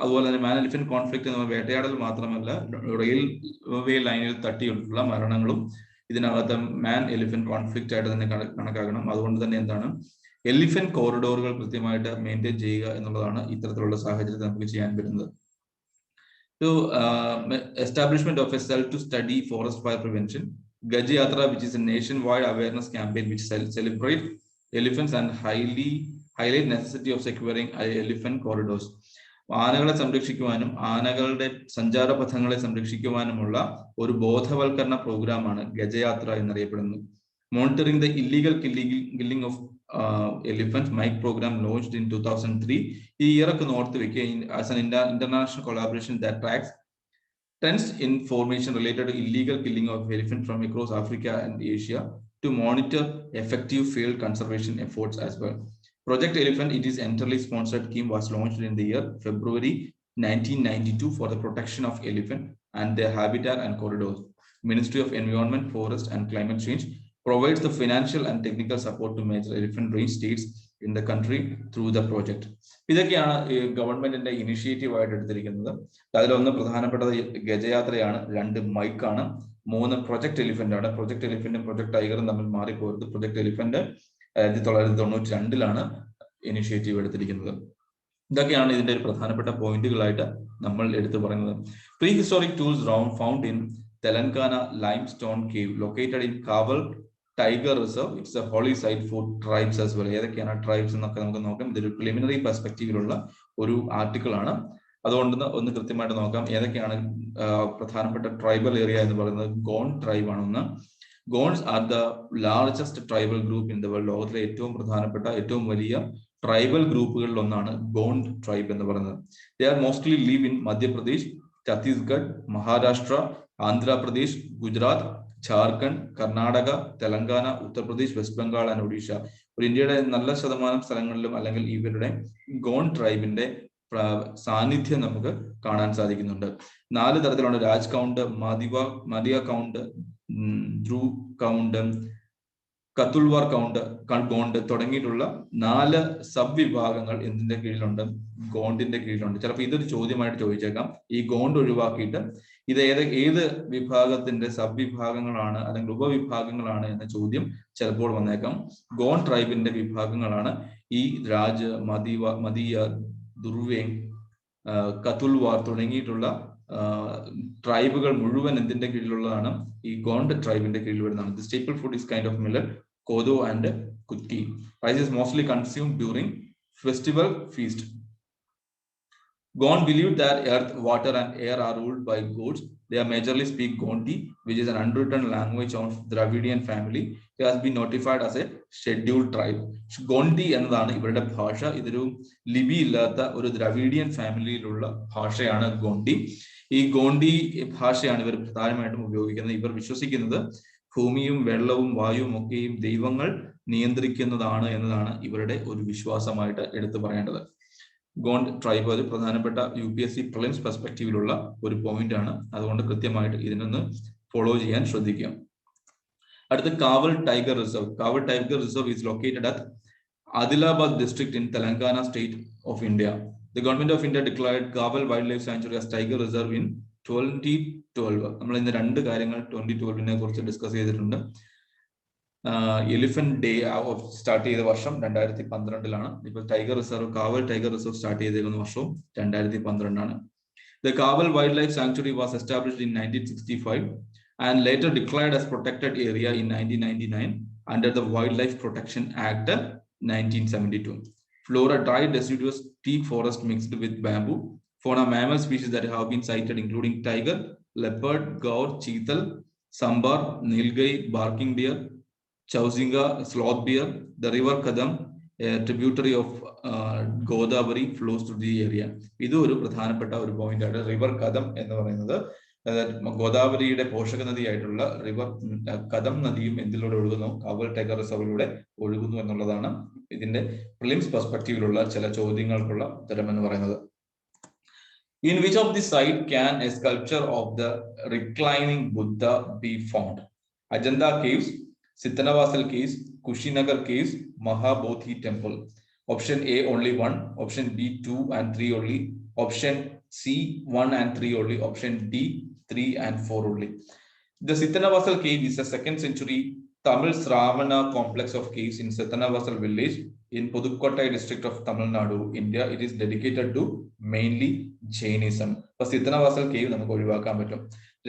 അതുപോലെ തന്നെ മാൻ elephant conflict എന്ന വേട്ടയാടൽ മാത്രമല്ല, railway ലൈനിൽ തട്ടിയിട്ടുള്ള മരണങ്ങളും ഇതിനകത്ത് മാൻ elephant conflict ആയിട്ട് തന്നെ കണക്കാക്കണം. അതുകൊണ്ട് തന്നെ എന്താണ്, എലിഫന്റ് കോറിഡോറുകൾ കൃത്യമായിട്ട് മെയിൻറ്റെയിൻ ചെയ്യുക എന്നുള്ളതാണ് ഇത്തരത്തിലുള്ള സാഹചര്യത്തിൽ നമുക്ക് ചെയ്യാൻ പറ്റുന്നത്. Establishment of a cell to study forest fire prevention. Gaj Yatra, which is a nationwide awareness campaign which celebrate elephants and highlight necessity of securing elephant corridors. ആനകളെ സംരക്ഷിക്കുവാനും ആനകളുടെ സഞ്ചാരപഥങ്ങളെ സംരക്ഷിക്കുവാനുമുള്ള ഒരു ബോധവൽക്കരണ പ്രോഗ്രാമാണ് ഗജയാത്ര എന്നറിയപ്പെടുന്നത്. Monitoring the illegal killing of elephants, MIKE program launched in 2003. ഈ ഇയറൊക്കെ ഓർത്ത് വെക്കുക. As an international collaboration that tracks trends information related to illegal killing of elephant from across Africa and Asia to monitor effective field conservation efforts as well. Project Elephant, it is entirely sponsored scheme, was launched in the year February 1992 for the protection of elephant and their habitat and corridors. Ministry of Environment, Forest and Climate Change provides the financial and technical support to major elephant range states in the country through the project. ഇതൊക്കെയാണ് ഗവൺമെന്റിന്റെ initiative ആയിട്ട് എടുത്തിരിക്കുന്നത്. അതിലൊന്ന് പ്രധാനപ്പെട്ടത് ഗജയാത്രയാണ്, 2 മൈക്കാണ്, 3 project elephant ആണ്. Project എലിഫന്റും project ടൈഗറും തമ്മിൽ മാറിപ്പോരുത്. Project elephant 1992 initiative എടുത്തിരിക്കുന്നത്. ഇതൊക്കെയാണ് ഇതിന്റെ ഒരു പ്രധാനപ്പെട്ട പോയിന്റുകളായിട്ട് നമ്മൾ എടുത്തു പറയുന്നത്. Prehistoric tools found in Telangana limestone cave located in Kaval Tiger Reserve. It's a holy site for tribes as well. ഏതൊക്കെയാണ് ട്രൈബ്സ് എന്നൊക്കെ നമുക്ക് നോക്കാം. ഇതൊരു പ്രിലിമിനറി പെർസ്പെക്റ്റീവിലുള്ള ഒരു ആർട്ടിക്കിൾ ആണ്. അതുകൊണ്ട് ഒന്ന് കൃത്യമായിട്ട് നോക്കാം ഏതൊക്കെയാണ് പ്രധാനപ്പെട്ട ട്രൈബൽ ഏരിയ എന്ന് പറയുന്നത്. ഗോൺ ട്രൈബ് ആണ് ഒന്ന്. Gonds are the largest tribal group in the world. ലോകത്തിലെ ഏറ്റവും പ്രധാനപ്പെട്ട ഏറ്റവും വലിയ ട്രൈബൽ ഗ്രൂപ്പുകളിൽ ഒന്നാണ് ഗോൺ ട്രൈബ് എന്ന് പറയുന്നത്. They are mostly live in Madhya Pradesh, Chhattisgarh, Maharashtra, Andhra Pradesh, Gujarat, Jharkhand, Karnataka, Telangana, Uttar Pradesh, west Bengal and Odisha. ഒരു ഇന്ത്യയുടെ നല്ല ശതമാനം സ്ഥലങ്ങളിലും അല്ലെങ്കിൽ ഇവരുടെ ഗോൺ ട്രൈബിന്റെ സാന്നിധ്യം നമുക്ക് കാണാൻ സാധിക്കുന്നുണ്ട്. 4 തരത്തിലുള്ള രാജ് കൗണ്ട്, മദിയ കൗണ്ട്, ധ്രുവ് കൗണ്ട്, കത്തുൾവാർ ഗോണ്ട് തുടങ്ങിയിട്ടുള്ള 4 സബ് വിഭാഗങ്ങൾ എന്തിന്റെ കീഴിലുണ്ട്? ഗോണ്ടിന്റെ കീഴിലുണ്ട്. ചിലപ്പോൾ ഇതൊരു ചോദ്യമായിട്ട് ചോദിച്ചേക്കാം. ഈ ഗോണ്ട് ഒഴിവാക്കിയിട്ട് ഇത് ഏത് വിഭാഗത്തിന്റെ സബ് വിഭാഗങ്ങളാണ് അല്ലെങ്കിൽ ഉപവിഭാഗങ്ങളാണ് എന്ന ചോദ്യം ചിലപ്പോൾ വന്നേക്കാം. ഗോണ്ട് ട്രൈബിന്റെ വിഭാഗങ്ങളാണ് ഈ രാജ്, മദിയ, ദുർവേങ്, കത്തുൾവാർ തുടങ്ങിയിട്ടുള്ള ട്രൈബുകൾ മുഴുവൻ എന്തിന്റെ കീഴിലുള്ളതാണ്? ഈ ഗോണ്ട് ട്രൈബിന്റെ കീഴിൽ വരുന്നതാണ്. The staple food is kind of millet, kodo and kutki. Rice is mostly consumed during festival feast. Gond believed that earth, water and air are ruled by gods. They are majorly speak Gondi, which is an unwritten language of Dravidian family. It has been notified as a scheduled tribe. Gondi എന്നതാണ് ഇവരുടെ ഭാഷ. ഇതൊരു ലിപി ഇല്ലാത്ത ഒരു Dravidian ഫാമിലിയിലുള്ള ഭാഷയാണ് gondii. ഈ gondii ഭാഷയാണ് ഇവർ പ്രധാനമായിട്ടും ഉപയോഗിക്കുന്നത്. ഇവർ വിശ്വസിക്കുന്നത് ഭൂമിയും വെള്ളവും വായുവും ഒക്കെയും ദൈവങ്ങൾ നിയന്ത്രിക്കുന്നതാണ് എന്നതാണ് ഇവരുടെ ഒരു വിശ്വാസമായിട്ട് എടുത്തു പറയേണ്ടത്. ഗോണ്ട് ട്രൈബ് ഒരു പ്രധാനപ്പെട്ട UPSC പ്രിലിംസ് പെർസ്പെക്റ്റീവിലുള്ള ഒരു പോയിന്റ് ആണ്. അതുകൊണ്ട് കൃത്യമായിട്ട് ഇതിനൊന്ന് ഫോളോ ചെയ്യാൻ ശ്രദ്ധിക്കുക. അടുത്ത കാവൽ ടൈഗർ റിസർവ്. കാവൽ tiger reserve is located at Adilabad district in Telangana state of India. The government of India declared Kaval Wildlife Sanctuary as Tiger Reserve in 2012. നമ്മൾ ഇന്ന് 2 കാര്യങ്ങൾ 2012നെ കുറിച്ച് ഡിസ്കസ് ചെയ്തിട്ടുണ്ട്. എലിഫന്റ് ഡേ സ്റ്റാർട്ട് ചെയ്ത വർഷം 2012ലാണ്. ഇപ്പോൾ ടൈഗർ റിസർവ്, കാവൽ ടൈഗർ റിസർവ് സ്റ്റാർട്ട് ചെയ്തിരിക്കുന്ന വർഷവും 2012ആണ്. The Kaval Wildlife Sanctuary was established in 1965 and later declared as protected area in 1999 under the Wildlife Protection Act 1972. Flora dry deciduous teak forest mixed with bamboo. Fauna mammal species that have been cited including tiger, leopard, gaur, cheetal, sambar, nilgai, barking deer, chausinga, sloth bear. The river Kadam, a tributary of Godavari, flows through the area. ഇത് ഒരു പ്രധാനപ്പെട്ട ഒരു point ആണ്. River Kadam എന്ന് പറയുന്നത് ഗോദാവരിയുടെ പോഷക നദിയായിട്ടുള്ള river Kadam നദിയും എന്തിലൂടെ ഒഴുകുന്നു? കാവൽ ടൈഗർ റിസർവിലൂടെ ഒഴുകുന്നു എന്നുള്ളതാണ് ഇതിന്റെ പ്രിലിംസ് പെർസ്പെക്റ്റീവിലുള്ള ചില ചോദ്യങ്ങൾക്കുള്ള ഉത്തരം എന്ന് പറയുന്നത്. In which of the site can a sculpture of the reclining Buddha be found? Ajanta caves, Sittanavasal caves, Kushinagar caves, Mahabodhi temple. Option A only 1, option B 2 and 3 only, option C 1 and 3 only, option D 3 and 4 only. The Sittanavasal cave is a 2nd century Tamil Sravana complex of caves in Sittanavasal village in Pudukkottai district of Tamil Nadu, India. It is dedicated to mainly Jainism. അപ്പോൾ Sittanavasal cave നമുക്ക് ഒഴിവാക്കാൻ പറ്റും.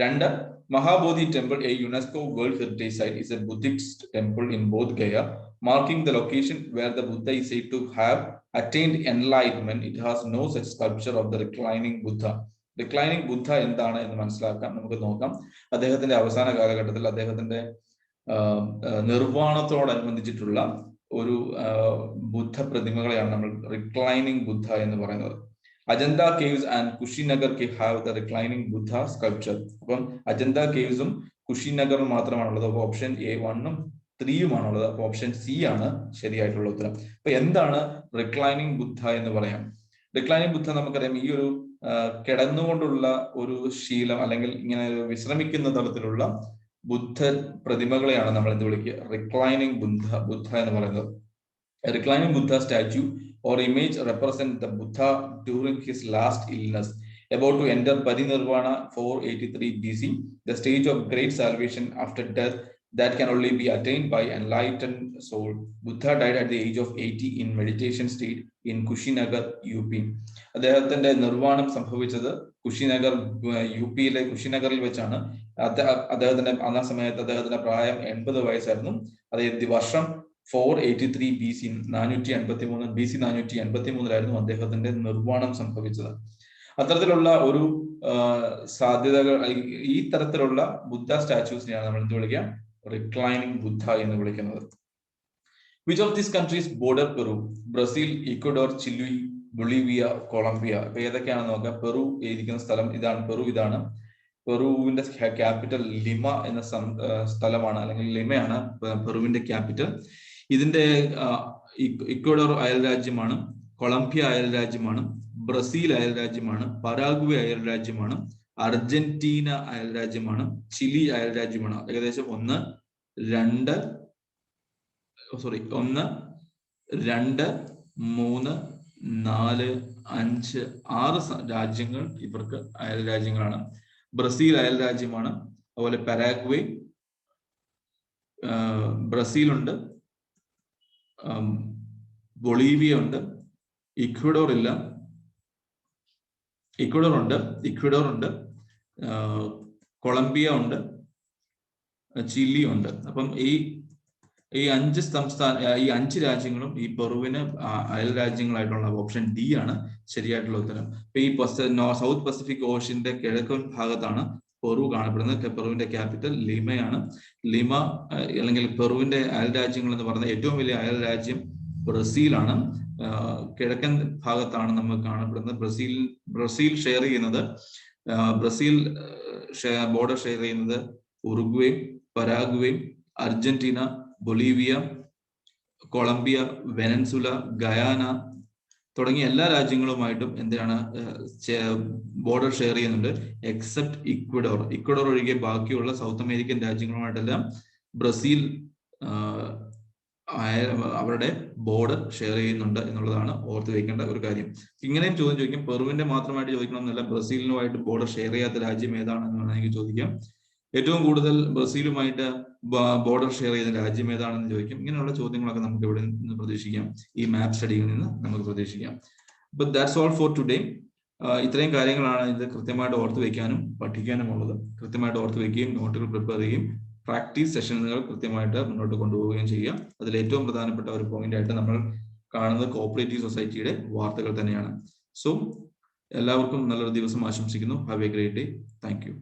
2, Mahabodhi temple, a UNESCO World Heritage Site, is a Buddhist temple in Bodh Gaya, marking the location where the Buddha is said to have attained enlightenment. It has no such sculpture of the reclining Buddha. Reclining Buddha എന്താണ് എന്ന് മനസ്സിലാക്കാൻ നമുക്ക് നോക്കാം. അദ്ദേഹത്തിന്റെ അവസാന കാലഘട്ടത്തിൽ അദ്ദേഹത്തിന്റെ നിർവ്വാണത്തോടനുബന്ധിച്ചിട്ടുള്ള ഒരു ബുദ്ധ പ്രതിമകളെയാണ് നമ്മൾ റിക്ലൈനിങ് ബുദ്ധ എന്ന് പറയുന്നത്. Ajanta caves and Kushinagar have the reclining Buddha sculpture. അപ്പം അജന്ത കേവ്സും കുഷിനഗറും മാത്രമാണുള്ളത്. അപ്പോൾ ഓപ്ഷൻ A 1 ഉം 3 ആണുള്ളത്. അപ്പൊ ഓപ്ഷൻ C ആണ് ശരിയായിട്ടുള്ള ഉത്തരം. അപ്പൊ എന്താണ് റിക്ലൈനിങ് ബുദ്ധ എന്ന് പറയാം? റിക്ലൈനിങ് ബുദ്ധ നമുക്കറിയാം, ഈ ഒരു കിടന്നുകൊണ്ടുള്ള ഒരു ശീലം അല്ലെങ്കിൽ ഇങ്ങനെ വിശ്രമിക്കുന്ന തലത്തിലുള്ള ബുദ്ധ പ്രതിമകളെയാണ് നമ്മൾ എന്ത് വിളിക്കുക? റിക്ലൈനിങ് ബുദ്ധ എന്ന് പറയുന്നത്. Reclining Buddha statue or image represent the Buddha during his last illness, about to enter Parinirvana 483 BC, the stage of great salvation after death that can only be attained by enlightened soul. Buddha died at the age of 80 in meditation state in Kushinagar, UP. അദ്ദേഹത്തിന്റെ നിർവ്വാണം സംഭവിച്ചത് കുഷിനഗർ UPയിലെ കുഷിനഗറിൽ വെച്ചാണ്. അദ്ദേഹത്തിന്റെ ആ സമയത്ത് അദ്ദേഹത്തിന്റെ പ്രായം 80 വയസ്സായിരുന്നു. അതായത് വർഷം 483 BC 483 അദ്ദേഹത്തിന്റെ നിർവ്വാണം സംഭവിച്ചത്. അത്തരത്തിലുള്ള ഒരു സാധ്യതകൾ, ഈ തരത്തിലുള്ള ബുദ്ധ സ്റ്റാച്യൂസിനെയാണ് നമ്മൾ എന്ത് വിളിക്കുക? റിക്ലൈനിങ് ബുദ്ധ എന്ന് വിളിക്കുന്നത്. Which of these countries border Peru? Brazil, Ecuador, Chile, Bolivia, Colombia. അപ്പൊ ഏതൊക്കെയാണെന്ന് നോക്കാം. പെറു ഇരിക്കുന്ന സ്ഥലം ഇതാണ്. ഇതാണ് പെറുവിന്റെ ക്യാപിറ്റൽ ലിമ എന്ന സ്ഥലമാണ്, അല്ലെങ്കിൽ ലിമയാണ് പെറുവിന്റെ ക്യാപിറ്റൽ. ഇതിന്റെ ഇക്വഡോർ അയൽ രാജ്യമാണ്, കൊളംബിയ അയൽ രാജ്യമാണ്, ബ്രസീൽ അയൽ രാജ്യമാണ്, പരാഗ്വേ അയൽ രാജ്യമാണ്, അർജന്റീന അയൽ രാജ്യമാണ്, ചിലി അയൽ രാജ്യമാണ്. ഏകദേശം 1, 2, സോറി 1, 2, 3, 4, 5, 6 രാജ്യങ്ങൾ ഇവർക്ക് അയൽ രാജ്യങ്ങളാണ്. ബ്രസീൽ അയൽ രാജ്യമാണ്. അതുപോലെ പരാഗ്വേ, ബ്രസീൽ ഉണ്ട്, ബൊളീവിയ ഉണ്ട്, ഇക്വഡോർ ഇല്ല, ഇക്വഡോർ ഉണ്ട്, കൊളംബിയ ഉണ്ട്, ചിലി ഉണ്ട്. അപ്പം ഈ 5 രാജ്യങ്ങളും ഈ പെറുവിന് അയൽ രാജ്യങ്ങളായിട്ടുള്ള ഓപ്ഷൻ ഡി ആണ് ശരിയായിട്ടുള്ള ഉത്തരം. ഇപ്പൊ ഈ സൗത്ത് പസഫിക് ഓഷ്യന്റെ കിഴക്കൻ ഭാഗത്താണ് പെറു കാണപ്പെടുന്നത്. പെറുവിന്റെ ക്യാപിറ്റൽ ലിമയാണ്. ലിമ അല്ലെങ്കിൽ പെറുവിന്റെ അയൽ രാജ്യങ്ങൾ എന്ന് പറയുന്ന ഏറ്റവും വലിയ അയൽ രാജ്യം ബ്രസീലാണ്. കിഴക്കൻ ഭാഗത്താണ് നമുക്ക് കാണപ്പെടുന്നത്. ബ്രസീൽ ഷെയർ ചെയ്യുന്നത് ബോർഡർ ഷെയർ ചെയ്യുന്നത് Uruguay, Paraguay, Argentina, Bolivia, Colombia, Venezuela, Guyana തുടങ്ങിയ എല്ലാ രാജ്യങ്ങളുമായിട്ടും എന്തിനാണ് ബോർഡർ ഷെയർ ചെയ്യുന്നുണ്ട്, എക്സെപ്റ്റ് ഇക്വഡോർ. ഇക്വഡോർ ഒഴികെ ബാക്കിയുള്ള സൗത്ത് അമേരിക്കൻ രാജ്യങ്ങളുമായിട്ടെല്ലാം ബ്രസീൽ അവരുടെ ബോർഡർ ഷെയർ ചെയ്യുന്നുണ്ട് എന്നുള്ളതാണ് ഓർത്ത് വയ്ക്കേണ്ട ഒരു കാര്യം. ഇങ്ങനെയും ചോദിക്കും, പെറുവിന്റെ മാത്രമായിട്ട് ചോദിക്കണമെന്നല്ല, ബ്രസീലിനുമായിട്ട് ബോർഡർ ഷെയർ ചെയ്യാത്ത രാജ്യം ഏതാണെന്ന് വേണമെങ്കിൽ ചോദിക്കാം. ഏറ്റവും കൂടുതൽ ബ്രസീലുമായിട്ട് ബോർഡർ ഷെയർ ചെയ്യുന്ന രാജ്യം ഏതാണെന്ന് ചോദിക്കും. ഇങ്ങനെയുള്ള ചോദ്യങ്ങളൊക്കെ നമുക്ക് ഇവിടെ നിന്ന് പ്രതീക്ഷിക്കാം, ഈ മാപ്പ് സ്റ്റഡിയിൽ നിന്ന് നമുക്ക് പ്രതീക്ഷിക്കാം. But that's all for today. ഇത്രയും കാര്യങ്ങളാണ് ഇത് കൃത്യമായിട്ട് ഓർത്ത് വയ്ക്കാനും പഠിക്കാനും ഉള്ളത്. കൃത്യമായിട്ട് ഓർത്ത് വയ്ക്കുകയും നോട്ടുകൾ പ്രിപ്പയർ ചെയ്യുകയും പ്രാക്ടീസ് സെഷനുകൾ കൃത്യമായിട്ട് മുന്നോട്ട് കൊണ്ടുപോവുകയും ചെയ്യുക. അതിൽ ഏറ്റവും പ്രധാനപ്പെട്ട ഒരു പോയിന്റ് ആയിട്ട് നമ്മൾ കാണുന്നത് കോഓപ്പറേറ്റീവ് സൊസൈറ്റിയുടെ വാർത്തകൾ തന്നെയാണ്. സോ എല്ലാവർക്കും നല്ലൊരു ദിവസം ആശംസിക്കുന്നു. Have A great day. Thank you.